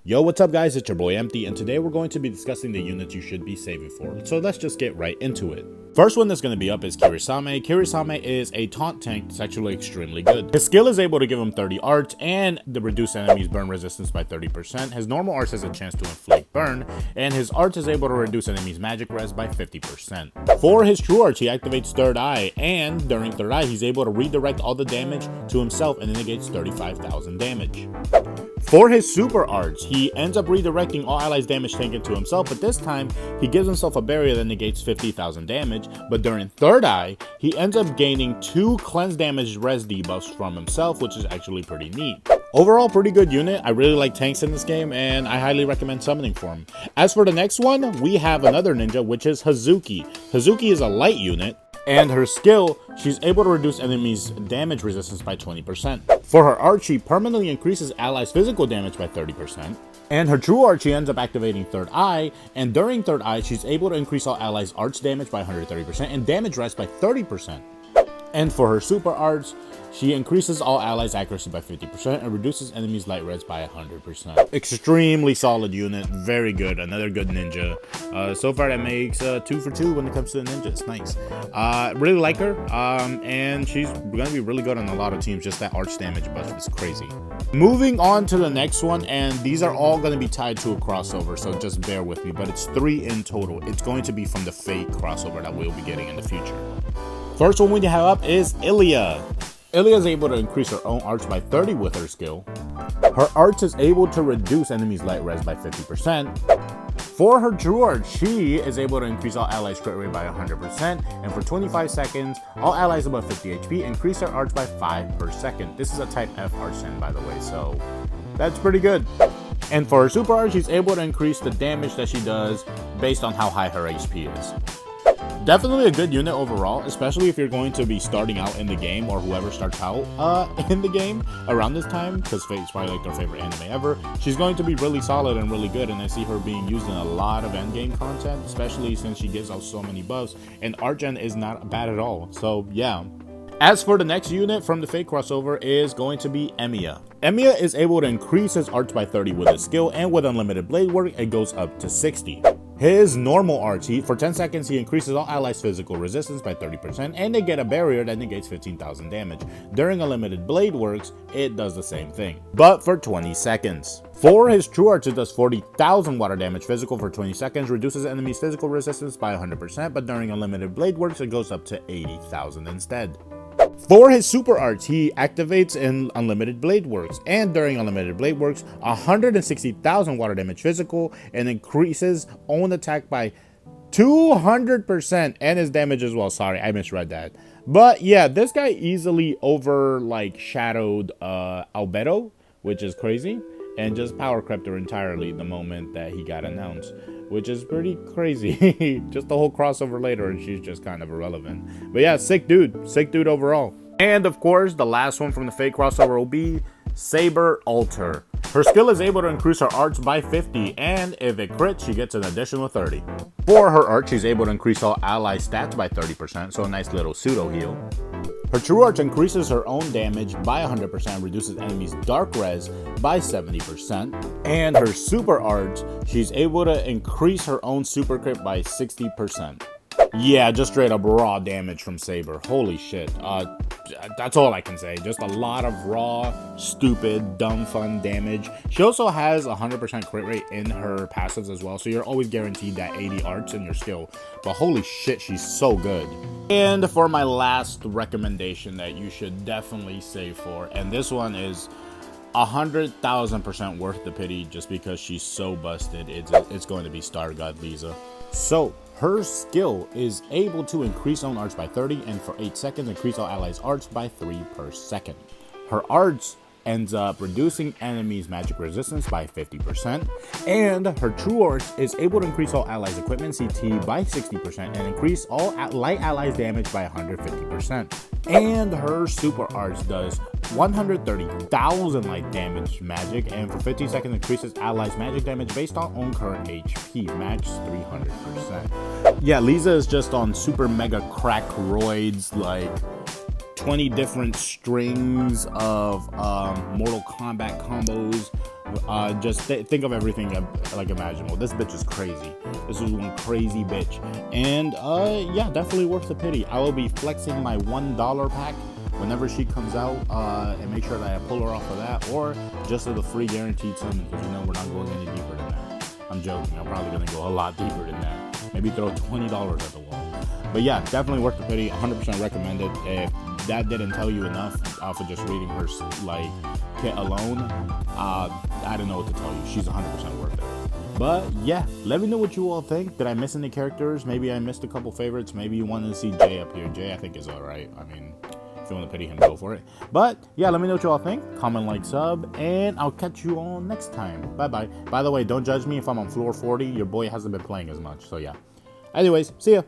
Yo, what's up guys, it's your boy Empty, and today we're going to be discussing the units you should be saving for. So let's just get right into it. First one that's going to be up is Kirisame. Kirisame is a taunt tank that's actually extremely good. His skill is able to give him 30 arts and the reduce enemies burn resistance by 30%. His normal arts has a chance to inflict burn, and his arts is able to reduce enemies magic res by 50%. For his true arts, he activates third eye, and during third eye, he's able to redirect all the damage to himself and it negates 35,000 damage. For his super arts, he ends up redirecting all allies damage taken to himself, but this time he gives himself a barrier that negates 50,000 damage, but during third eye, he ends up gaining 2 cleanse damage res debuffs from himself, which is actually pretty neat. Overall, pretty good unit. I really like tanks in this game, and I highly recommend summoning for him. As for the next one, we have another ninja, which is Hazuki. Hazuki is a light unit, and her skill, she's able to reduce enemies' damage resistance by 20%. For her art, she permanently increases allies' physical damage by 30%. And her true art, she ends up activating third eye, and during third eye, she's able to increase all allies' arts damage by 130% and damage res by 30%. And for her super arts, she increases all allies' accuracy by 50% and reduces enemies' light res by 100%. Extremely solid unit, very good, another good ninja. So far that makes 2 for 2 when it comes to the ninja. It's nice. Really like her, and she's gonna be really good on a lot of teams. Just that arch damage buff is crazy. Moving on to the next one, and these are all gonna be tied to a crossover, so just bear with me, but it's 3 in total. It's going to be from the Fate crossover that we'll be getting in the future. First one we have up is Emya. Emya is able to increase her own arts by 30 with her skill. Her arts is able to reduce enemies' light res by 50%. For her true art, she is able to increase all allies' crit rate by 100%, and for 25 seconds, all allies above 50 HP increase their arts by 5 per second. This is a type F art send, by the way, so that's pretty good. And for her super art, she's able to increase the damage that she does based on how high her HP is. Definitely a good unit overall, especially if you're going to be starting out in the game, or whoever starts out in the game around this time, because Fate's probably like their favorite anime ever. She's going to be really solid and really good, and I see her being used in a lot of endgame content, especially since she gives out so many buffs, and art gen is not bad at all, so yeah. As for the next unit from the Fate crossover is going to be Emya. Emya is able to increase his arts by 30 with his skill, and with unlimited blade work, it goes up to 60. His normal arts, for 10 seconds, he increases all allies' physical resistance by 30%, and they get a barrier that negates 15,000 damage. During Unlimited Blade Works, it does the same thing, but for 20 seconds. For his true arts, it does 40,000 water damage physical for 20 seconds, reduces enemies' physical resistance by 100%, but during Unlimited Blade Works, it goes up to 80,000 instead. For his super arts, he activates in Unlimited Blade Works, and during Unlimited Blade Works, 160,000 water damage physical, and increases own attack by 200% and his damage as well. Sorry, I misread that. But yeah, this guy easily shadowed Albedo, which is crazy, and just power crept her entirely the moment that he got announced, which is pretty crazy. Just the whole crossover later and she's just kind of irrelevant. But yeah, sick dude overall. And of course, the last one from the Fate crossover will be Saber Alter. Her skill is able to increase her arts by 50, and if it crits, she gets an additional 30. For her art, she's able to increase all ally stats by 30%, so a nice little pseudo heal. Her true art increases her own damage by 100%, reduces enemies' dark res by 70%. And her super art, she's able to increase her own super crit by 60%. Yeah, just straight up raw damage from Saber. Holy shit. That's all I can say. Just a lot of raw, stupid, dumb fun damage. She also has 100% crit rate in her passives as well, so you're always guaranteed that 80 arts in your skill. But holy shit, she's so good. And for my last recommendation that you should definitely save for, and this one is 100,000% worth the pity just because she's so busted, it's going to be Star God Lisa. So her skill is able to increase own arts by 30, and for 8 seconds increase all allies' arts by 3 per second. Her arts ends up reducing enemies' magic resistance by 50%, and her true arts is able to increase all allies' equipment CT by 60% and increase all light allies' damage by 150%. And her super arts does 130,000 light damage magic, and for 15 seconds increases allies' magic damage based on own current HP, match 300%. Yeah, Lisa is just on super mega crack roids, like 20 different strings of Mortal Kombat combos Just think of everything like imaginable. This bitch is crazy. This is one crazy bitch. And yeah, definitely worth the pity. I will be flexing my $1 pack whenever she comes out, and make sure that I pull her off of that, or just as a free guaranteed summon, because you know we're not going any deeper than that. I'm joking. I'm probably gonna go a lot deeper than that. Maybe throw $20 at the wall. But yeah, definitely worth the pity. 100% recommended. If that didn't tell you enough for just reading her like kit alone, I don't know what to tell you. She's 100% worth it. But yeah, let me know what you all think. Did I miss any characters? Maybe I missed a couple favorites. Maybe you wanted to see Jay up here. Jay, I think, is alright. I mean, if you want to pity him, go for it. But yeah, let me know what you all think. Comment, like, sub, and I'll catch you all next time. Bye bye. By the way, don't judge me if I'm on floor 40. Your boy hasn't been playing as much. So yeah. Anyways, see ya.